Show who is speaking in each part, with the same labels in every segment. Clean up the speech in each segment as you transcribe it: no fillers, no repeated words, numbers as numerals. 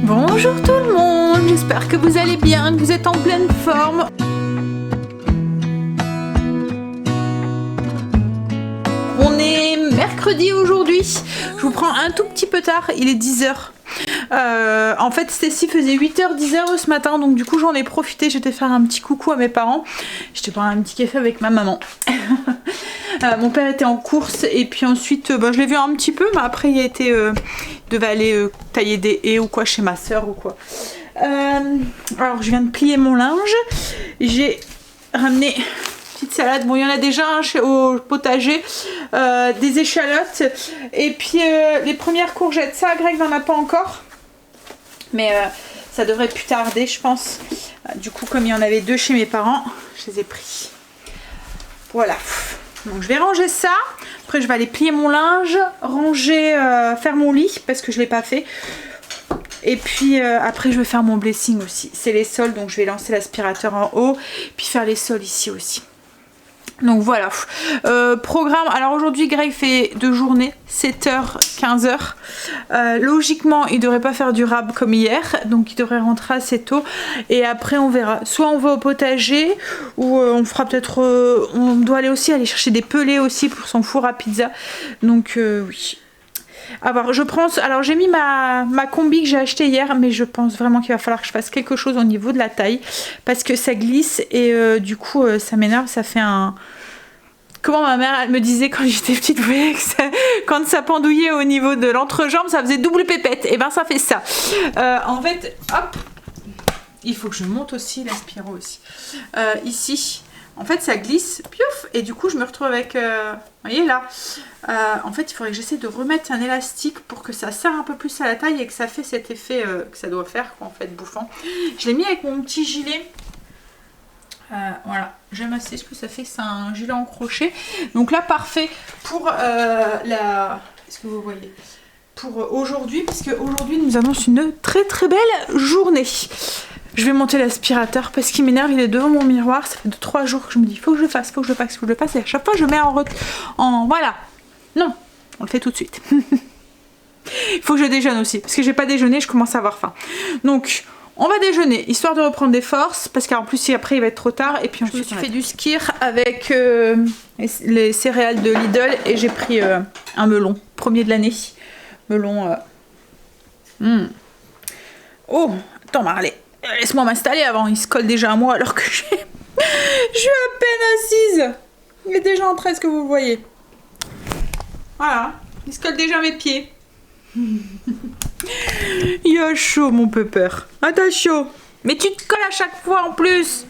Speaker 1: Bonjour tout le monde, j'espère que vous allez bien, que vous êtes en pleine forme. On est mercredi aujourd'hui, je vous prends un tout petit peu tard, il est 10h. En fait Stacy faisait 8h, 10h ce matin, donc du coup j'en ai profité, j'étais faire un petit coucou à mes parents. J'étais prendre un petit café avec ma maman. Mon père était en course et puis ensuite je l'ai vu un petit peu, mais après il a été devait aller tailler des haies ou quoi chez ma soeur ou quoi. Alors je viens de plier mon linge, j'ai ramené petite salade, bon il y en a déjà au potager, des échalotes et puis les premières courgettes, ça Greg n'en a pas encore, mais ça devrait plus tarder je pense. Du coup comme il y en avait deux chez mes parents, je les ai pris. Voilà. Donc je vais ranger ça, après je vais aller plier mon linge, ranger, faire mon lit parce que je ne l'ai pas fait. Et puis après je vais faire mon blessing aussi. C'est les sols, donc je vais lancer l'aspirateur en haut, puis faire les sols ici aussi. Donc voilà, programme, alors aujourd'hui Greg fait 2 journées, 7h, 15h, logiquement il devrait pas faire du rab comme hier, donc il devrait rentrer assez tôt, et après on verra, soit on va au potager, ou on fera peut-être, on doit aller chercher des pelés aussi pour son four à pizza, donc oui. Alors j'ai mis ma combi que j'ai acheté hier, mais je pense vraiment qu'il va falloir que je fasse quelque chose au niveau de la taille parce que ça glisse et du coup ça m'énerve, ça fait un... Comment ma mère elle me disait quand j'étais petite, vous voyez que ça, quand ça pendouillait au niveau de l'entrejambe, ça faisait double pépette, et ben ça fait ça. En fait, hop, il faut que je monte aussi l'aspiro aussi. Ici. En fait ça glisse, piouf, et du coup je me retrouve avec, vous voyez là, en fait il faudrait que j'essaie de remettre un élastique pour que ça serre un peu plus à la taille et que ça fait cet effet que ça doit faire, quoi, en fait, bouffant. Je l'ai mis avec mon petit gilet, voilà, j'aime assez ce que ça fait, c'est un gilet en crochet. Donc là parfait pour est-ce que vous voyez, pour aujourd'hui, puisque aujourd'hui nous annonce une très très belle journée. Je vais monter l'aspirateur parce qu'il m'énerve, il est devant mon miroir, ça fait 2-3 jours que je me dis faut que je le fasse, faut que je le fasse, faut que je le fasse, et à chaque fois je mets en voilà. Non, on le fait tout de suite. Il faut que je déjeune aussi, parce que j'ai pas déjeuné, je commence à avoir faim. Donc on va déjeuner, histoire de reprendre des forces, parce qu'en plus après il va être trop tard, et puis ensuite je fais du skyr avec les céréales de Lidl, et j'ai pris un melon, premier de l'année. Melon... Oh, attends Marley. Laisse-moi m'installer avant, il se colle déjà à moi alors que je suis à peine assise. Il est déjà en train, est-ce que vous le voyez? Voilà, il se colle déjà à mes pieds. Il a chaud mon pépère. Ah t'as chaud. Mais tu te colles à chaque fois en plus.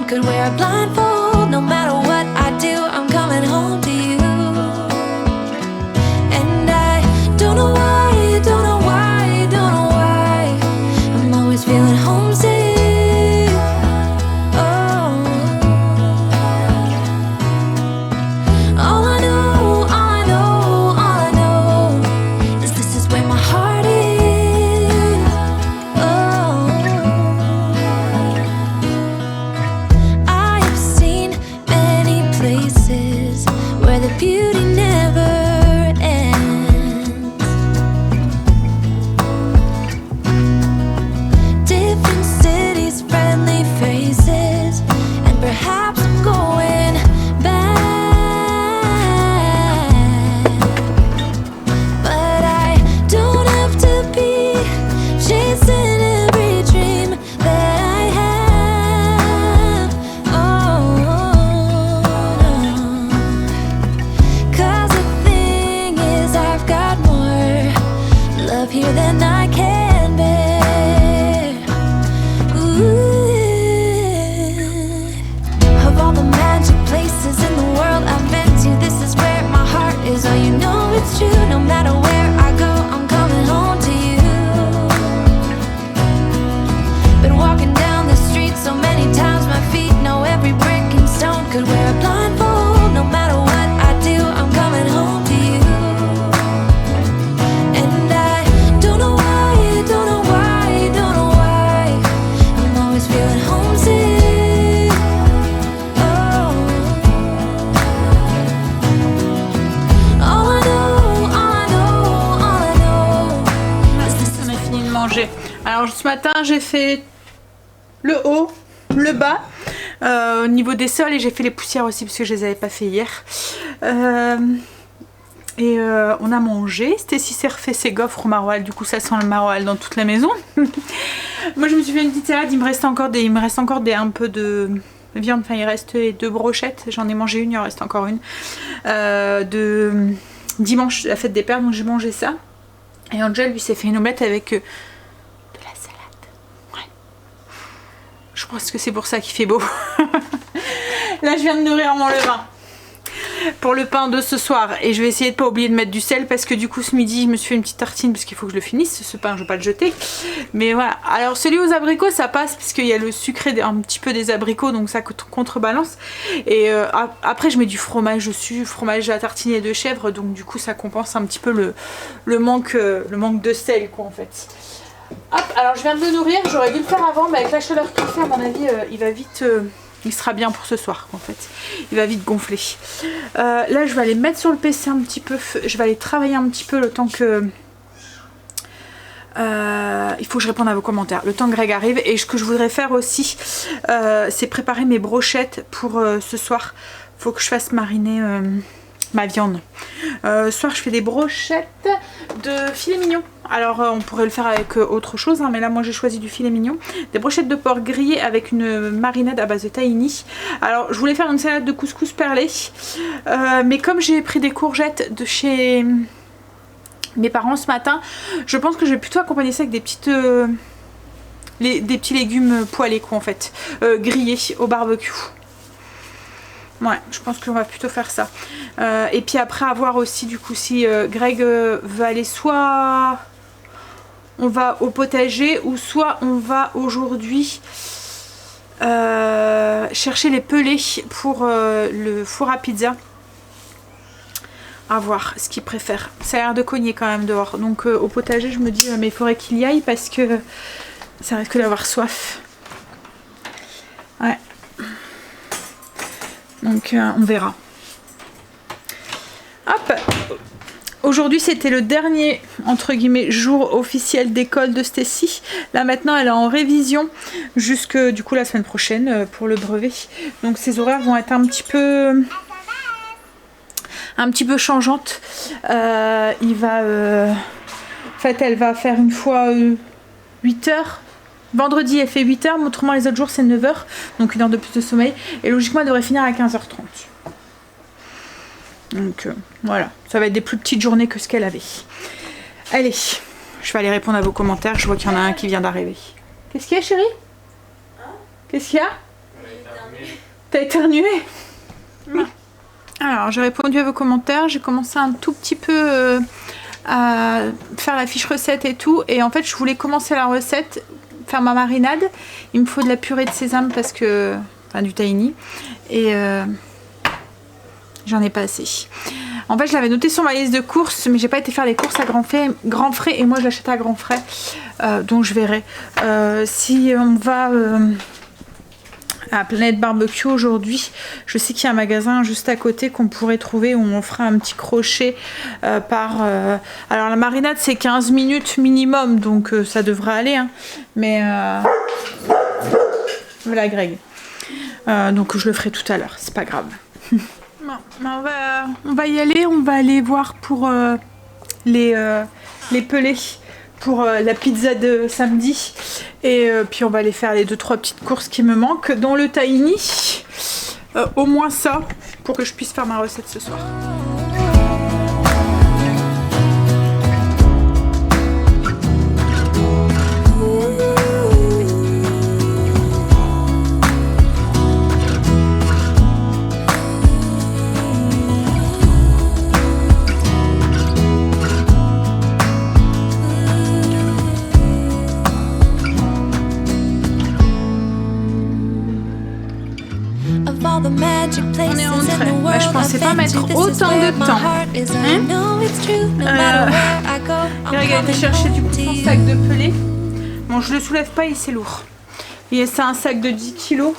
Speaker 2: Could wear a blindfold, no matter what I do, I'm coming home to you. And I don't know why, don't know why, don't know why, I'm always feeling homesick. Oh, all I know
Speaker 1: matin j'ai fait le haut, le bas, au niveau des sols, et j'ai fait les poussières aussi parce que je les avais pas fait hier. On a mangé. Stacy s'est refait ses gaufres au maroilles, du coup ça sent le maroilles dans toute la maison. Moi je me suis fait une petite salade, il me reste encore un peu de viande, enfin il reste 2 brochettes, j'en ai mangé une, il en reste encore une. De dimanche, la fête des pères, donc j'ai mangé ça. Et Angel lui s'est fait une omelette avec de la salade. Ouais. Je pense que c'est pour ça qu'il fait beau. Là je viens de nourrir mon levain pour le pain de ce soir, et je vais essayer de pas oublier de mettre du sel parce que du coup ce midi je me suis fait une petite tartine parce qu'il faut que je le finisse ce pain, je vais pas le jeter. Mais voilà, alors celui aux abricots ça passe puisqu'il y a le sucré un petit peu des abricots, donc ça contrebalance. Et après je mets du fromage dessus, fromage à tartiner de chèvre, donc du coup ça compense un petit peu le manque de sel quoi en fait. Hop, alors je viens de le nourrir, j'aurais dû le faire avant, mais avec la chaleur qu'il fait à mon avis il va vite... il sera bien pour ce soir en fait. Il va vite gonfler. Là je vais aller mettre sur le PC un petit peu. Je vais aller travailler un petit peu le temps que... il faut que je réponde à vos commentaires. Le temps que Greg arrive. Et ce que je voudrais faire aussi c'est préparer mes brochettes pour ce soir. Faut que je fasse mariner ma viande. Ce soir je fais des brochettes de filet mignon. Alors on pourrait le faire avec autre chose hein, mais là moi j'ai choisi du filet mignon. Des brochettes de porc grillées avec une marinade à base de tahini. Alors je voulais faire une salade de couscous perlé mais comme j'ai pris des courgettes de chez mes parents ce matin, je pense que je vais plutôt accompagner ça avec des petites des petits légumes poêlés quoi en fait, grillés au barbecue. Ouais, je pense qu'on va plutôt faire ça. Et puis après avoir aussi du coup si Greg veut aller, soit on va au potager ou soit on va aujourd'hui chercher les pelés pour le four à pizza. À voir ce qu'il préfère. Ça a l'air de cogner quand même dehors. Donc au potager je me dis mais il faudrait qu'il y aille parce que ça risque d'avoir soif. Ouais. Donc on verra. Hop. Aujourd'hui c'était le dernier entre guillemets jour officiel d'école de Stacy. Là maintenant elle est en révision jusque du coup la semaine prochaine pour le brevet. Donc ses horaires vont être un petit peu changeantes. En fait elle va faire une fois 8 heures. Vendredi elle fait 8 heures, mais autrement les autres jours c'est 9 heures, donc 1 heure de plus de sommeil. Et logiquement elle devrait finir à 15h30. Donc voilà, ça va être des plus petites journées que ce qu'elle avait. Allez, je vais aller répondre à vos commentaires, je vois qu'il y en a un qui vient d'arriver. Qu'est-ce qu'il y a chérie? Qu'est-ce qu'il y a? T'as éternué? Alors j'ai répondu à vos commentaires, j'ai commencé un tout petit peu à faire la fiche recette et tout. Et en fait je voulais commencer la recette, faire ma marinade. Il me faut de la purée de sésame parce que... Enfin du tahini. Et j'en ai pas assez. En fait je l'avais noté sur ma liste de courses, mais j'ai pas été faire les courses à grands frais et moi je l'achète à grands frais. Donc je verrai. Si on va à Planète Barbecue aujourd'hui, je sais qu'il y a un magasin juste à côté qu'on pourrait trouver où on fera un petit crochet par... Alors la marinade c'est 15 minutes minimum, donc ça devrait aller. Hein. Mais... Voilà Greg. Donc je le ferai tout à l'heure, c'est pas grave. Bon, on va y aller, on va aller voir pour les pelés pour la pizza de samedi. Et puis on va aller faire les 2-3 petites courses qui me manquent, dont le tahini. Au moins ça, pour que je puisse faire ma recette ce soir. On est rentré. Bah, je pensais pas mettre autant de temps. Greg a été chercher du coup son sac de pelé. Bon, je le soulève pas, il c'est lourd. Et c'est un sac de 10 kilos.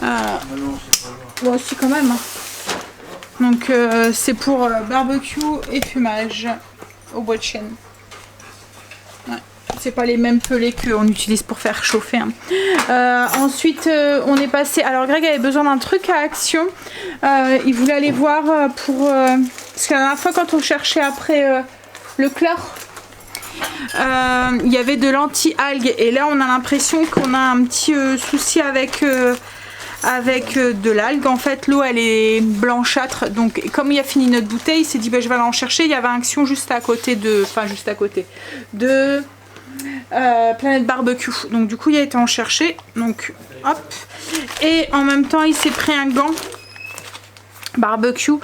Speaker 1: Bon, aussi quand même. Hein. Donc c'est pour barbecue et fumage au bois de chêne. Ouais. c'est pas les mêmes pelés qu'on utilise pour faire chauffer. Hein. Ensuite, on est passé. Alors, Greg avait besoin d'un truc à Action. Il voulait aller voir pour. Parce que la dernière fois, quand on cherchait après le chlore, il y avait de l'anti-algues. Et là, on a l'impression qu'on a un petit souci avec de l'algue. En fait, l'eau elle est blanchâtre. Donc, comme il a fini notre bouteille, il s'est dit bah, je vais aller en chercher. Il y avait Action juste à côté de. Enfin, juste à côté de Planète Barbecue. Donc, du coup, il a été en chercher. Donc, hop. Et en même temps, il s'est pris un gant barbecue.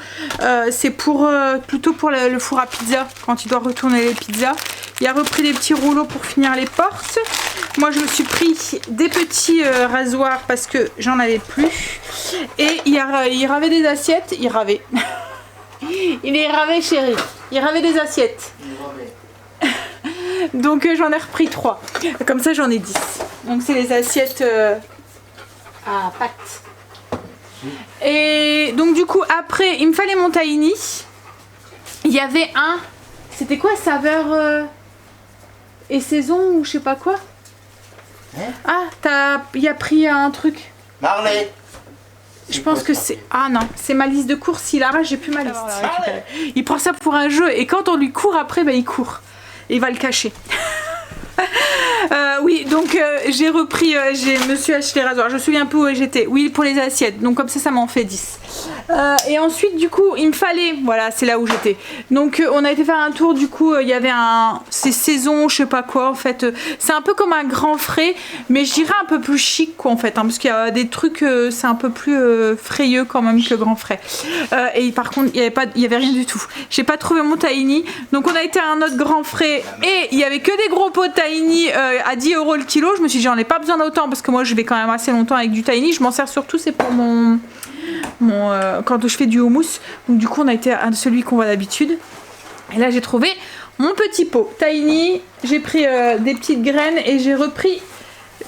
Speaker 1: C'est pour plutôt pour le four à pizza quand il doit retourner les pizzas. Il a repris des petits rouleaux pour finir les portes. Moi, je me suis pris des petits rasoirs parce que j'en avais plus. Et il ravait des assiettes. Il ravait. Il est ravé, chérie. Il ravait des assiettes. Donc, j'en ai repris 3. Comme ça, j'en ai 10. Donc, c'est les assiettes à pâte. Et donc, du coup, après, il me fallait mon tahini. Il y avait un... C'était quoi, saveur et saison ou je sais pas quoi. Ah, il a pris un truc.
Speaker 3: Marley.
Speaker 1: Je pense que c'est... Ah non, c'est ma liste de courses. S'il arrache, j'ai plus ma liste. Il prend ça pour un jeu et quand on lui court après, bah, il court. Et il va le cacher. Oui, donc j'ai repris, je me suis acheté les rasoirs. Je me souviens un peu où j'étais. Oui, pour les assiettes. Donc comme ça m'en fait 10. Et ensuite, du coup, il me fallait... Voilà, c'est là où j'étais. Donc on a été faire un tour. Du coup, il y avait un... C'est saison, je sais pas quoi, en fait. C'est un peu comme un grand frais. Mais je dirais un peu plus chic, quoi, en fait. Hein, parce qu'il y a des trucs... c'est un peu plus frayeux, quand même, que le grand frais. Et par contre, il y avait rien du tout. J'ai pas trouvé mon tahini. Donc on a été à un autre grand frais. Et il y avait que des gros pots de tahini à 10 € le kilo. Je me suis dit j'en ai pas besoin d'autant parce que moi je vais quand même assez longtemps avec du tahini. Je m'en sers surtout c'est pour quand je fais du houmous. Donc du coup on a été à celui qu'on voit d'habitude. Et là j'ai trouvé mon petit pot tahini. J'ai pris des petites graines et j'ai repris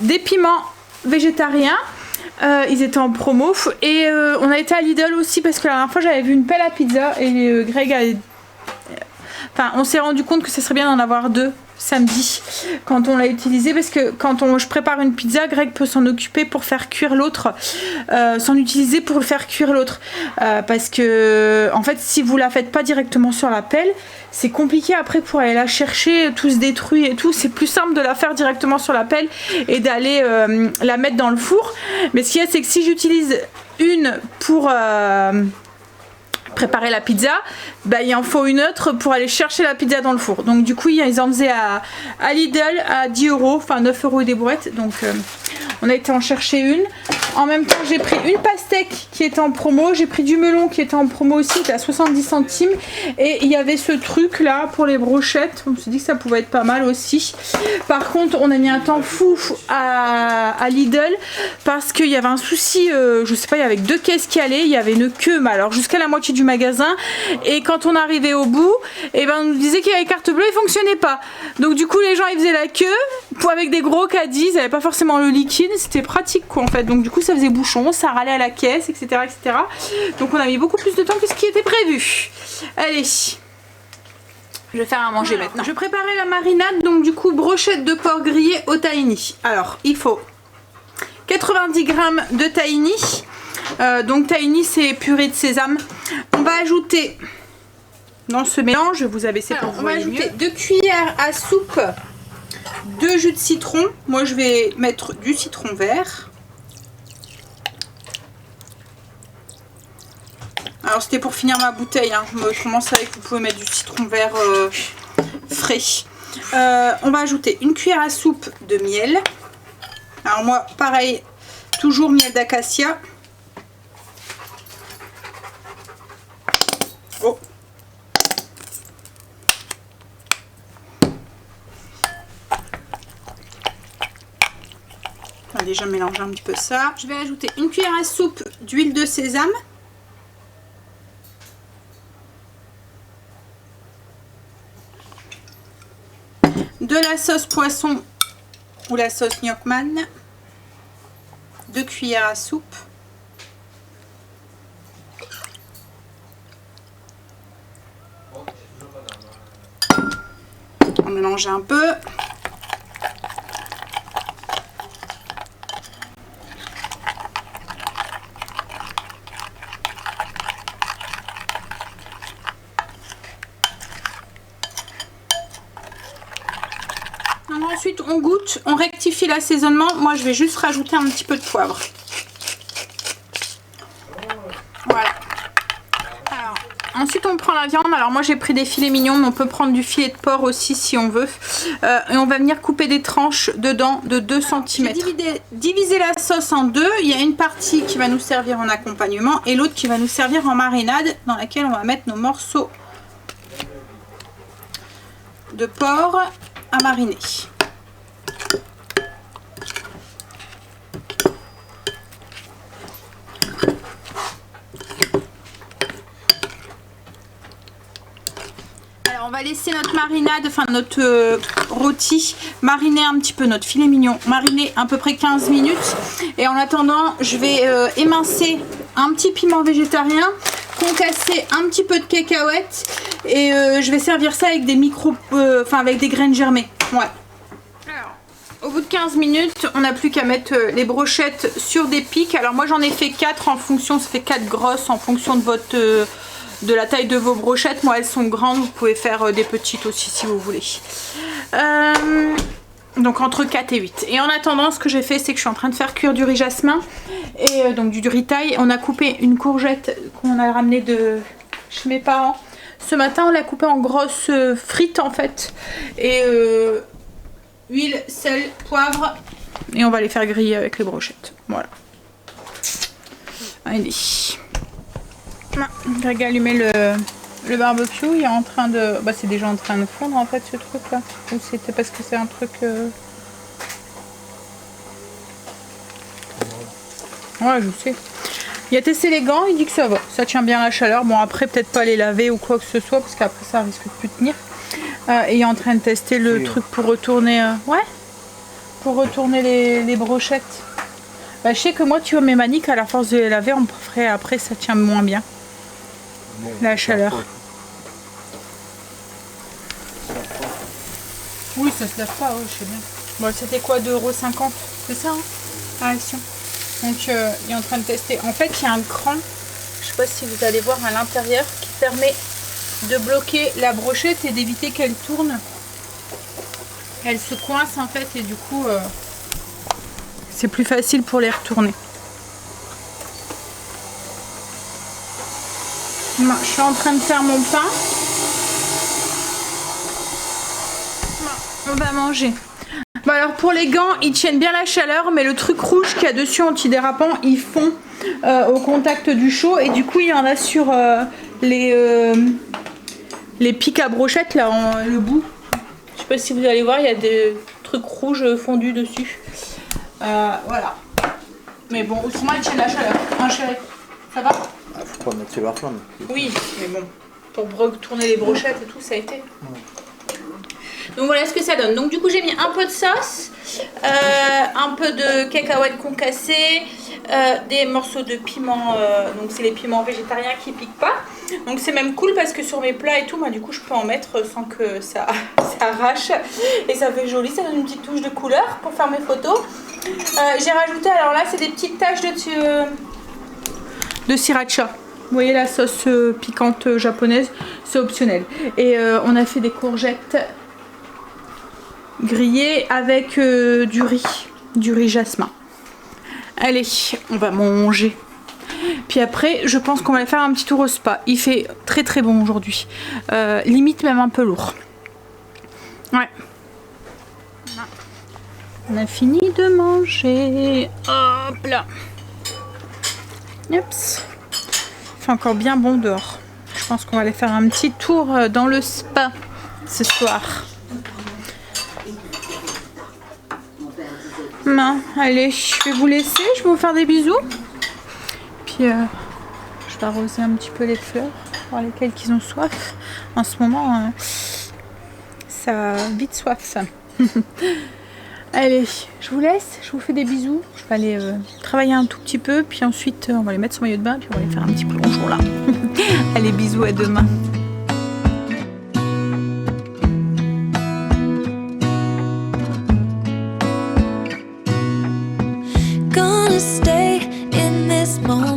Speaker 1: des piments végétariens. Ils étaient en promo et on a été à Lidl aussi parce que la dernière fois j'avais vu une pelle à pizza et Greg a... Enfin, on s'est rendu compte que ce serait bien d'en avoir 2 samedi quand on l'a utilisé parce que quand je prépare une pizza, Greg peut s'en occuper pour faire cuire l'autre, s'en utiliser pour le faire cuire l'autre parce que en fait si vous la faites pas directement sur la pelle, c'est compliqué après pour aller la chercher, tout se détruit et tout. C'est plus simple de la faire directement sur la pelle et d'aller la mettre dans le four. Mais ce qu'il y a, c'est que si j'utilise une pour préparer la pizza, bah, il en faut une autre pour aller chercher la pizza dans le four. Donc du coup ils en faisaient à Lidl à 10 €, enfin 9 € et des bourrettes. Donc on a été en chercher une. En même temps j'ai pris une pastèque qui était en promo, j'ai pris du melon qui était en promo aussi, qui était à 70 centimes. Et il y avait ce truc là pour les brochettes, on s'est dit que ça pouvait être pas mal aussi. Par contre on a mis un temps fou à Lidl parce qu'il y avait un souci, je sais pas, il y avait 2 caisses qui allaient, il y avait une queue, mais alors jusqu'à la moitié du magasin. Et quand on arrivait au bout, et ben on nous disait qu'il y avait carte bleue, il fonctionnait pas. Donc du coup les gens ils faisaient la queue avec des gros caddies, ils n'avaient pas forcément le liquide, c'était pratique quoi en fait. Donc du coup ça faisait bouchon, ça râlait à la caisse, etc., etc. Donc on a mis beaucoup plus de temps que ce qui était prévu. Allez, je vais faire à manger maintenant. Je préparais la marinade, donc du coup brochette de porc grillé au tahini. Alors il faut 90 g de tahini. Donc tahini c'est purée de sésame. On va ajouter dans ce mélange, je vous abaisser pour vous voyez mieux. On va ajouter 2 cuillères à soupe de jus de citron. Moi je vais mettre du citron vert. Alors c'était pour finir ma bouteille, hein. Autrement c'est vrai que vous pouvez mettre du citron vert frais. On va ajouter une cuillère à soupe de miel. Alors moi pareil, toujours miel d'acacia. Oh. On va déjà mélanger un petit peu ça. Je vais ajouter une cuillère à soupe d'huile de sésame. De la sauce poisson ou la sauce Gnocchman. 2 cuillères à soupe. On mélange un peu. Ensuite, on goûte, on rectifie l'assaisonnement. Moi, je vais juste rajouter un petit peu de poivre. Voilà. Alors, ensuite, on prend la viande. Alors, moi, j'ai pris des filets mignons, mais on peut prendre du filet de porc aussi si on veut. Et on va venir couper des tranches dedans de 2 cm. J'ai divisé la sauce en deux. Il y a une partie qui va nous servir en accompagnement et l'autre qui va nous servir en marinade, dans laquelle on va mettre nos morceaux de porc à mariner. Alors on va laisser notre marinade, enfin notre rôti mariner un petit peu, notre filet mignon mariner à peu près 15 minutes. Et en attendant, je vais émincer un petit piment végétarien, concasser un petit peu de cacahuètes et je vais servir ça avec des avec des graines germées. Ouais. Alors, au bout de 15 minutes, on n'a plus qu'à mettre les brochettes sur des pics. Alors moi j'en ai fait 4 en fonction, ça fait 4 grosses en fonction de votre de la taille de vos brochettes. Moi elles sont grandes, vous pouvez faire des petites aussi si vous voulez. Donc entre 4 et 8. Et en attendant, ce que j'ai fait, c'est que je suis en train de faire cuire du riz jasmin. Et donc du riz taille. On a coupé une courgette qu'on a ramenée de chez mes parents. Ce matin, on l'a coupée en grosses frites en fait. Et huile, sel, poivre. Et on va les faire griller avec les brochettes. Voilà. Allez. Greg a allumé le barbecue. Il est en train de... Bah c'est déjà en train de fondre en fait ce truc là. Ou c'était parce que c'est un truc... Ouais, je sais. Il a testé les gants, il dit que ça va. Ça tient bien la chaleur. Bon, après, peut-être pas les laver ou quoi que ce soit, parce qu'après, ça risque de plus tenir. Et il est en train de tester le truc pour retourner... Ouais, pour retourner les brochettes. Bah, je sais que moi, tu vois, mes maniques, à la force de les laver, on ferait après, ça tient moins bien. Bon, la chaleur. Oui, ça se lave pas, oui, je sais bien. Bon, c'était quoi, 2,50 €? C'est ça, hein? Ah, si. Donc il est en train de tester. En fait il y a un cran, je sais pas si vous allez voir à l'intérieur, qui permet de bloquer la brochette et d'éviter qu'elle tourne. Elle se coince en fait et du coup c'est plus facile pour les retourner. Moi, je suis en train de faire mon pain. On va manger. Bon alors pour les gants, ils tiennent bien la chaleur, mais le truc rouge qu'il y a dessus antidérapant, ils fond au contact du chaud et du coup il y en a sur les pics à brochettes là, le bout. Je sais pas si vous allez voir, il y a des trucs rouges fondus dessus. Voilà. Mais bon, autrement ils tiennent la chaleur. Hein chérie, ça va?
Speaker 3: Faut pas mettre sur la flamme.
Speaker 1: Oui, mais bon, pour retourner les brochettes et tout, ça a été. Ouais. Donc voilà ce que ça donne. Donc du coup j'ai mis un peu de sauce, un peu de cacahuètes concassées, des morceaux de piment, donc c'est les piments végétariens qui piquent pas. Donc c'est même cool parce que sur mes plats et tout, bah, du coup je peux en mettre sans que ça arrache. Et ça fait joli, ça donne une petite touche de couleur pour faire mes photos. J'ai rajouté, alors là c'est des petites taches de sriracha. Vous voyez la sauce piquante japonaise, c'est optionnel. Et on a fait des courgettes grillées avec du riz jasmin. Allez, on va manger. Puis après, je pense qu'on va faire un petit tour au spa. Il fait très très bon aujourd'hui. Limite même un peu lourd. Ouais. On a fini de manger. Hop là. Oups. Il fait encore bien bon dehors. Je pense qu'on va aller faire un petit tour dans le spa ce soir. Non, allez, je vais vous laisser. Je vais vous faire des bisous. Puis je vais arroser un petit peu les fleurs, voir lesquelles qu'ils ont soif. En ce moment, ça a vite soif ça. Allez, je vous laisse, je vous fais des bisous. Je vais aller travailler un tout petit peu, puis ensuite on va les mettre sur maillot de bain, puis on va aller faire un petit plongeon là. Allez, bisous, à demain.
Speaker 2: Gonna stay in this moment.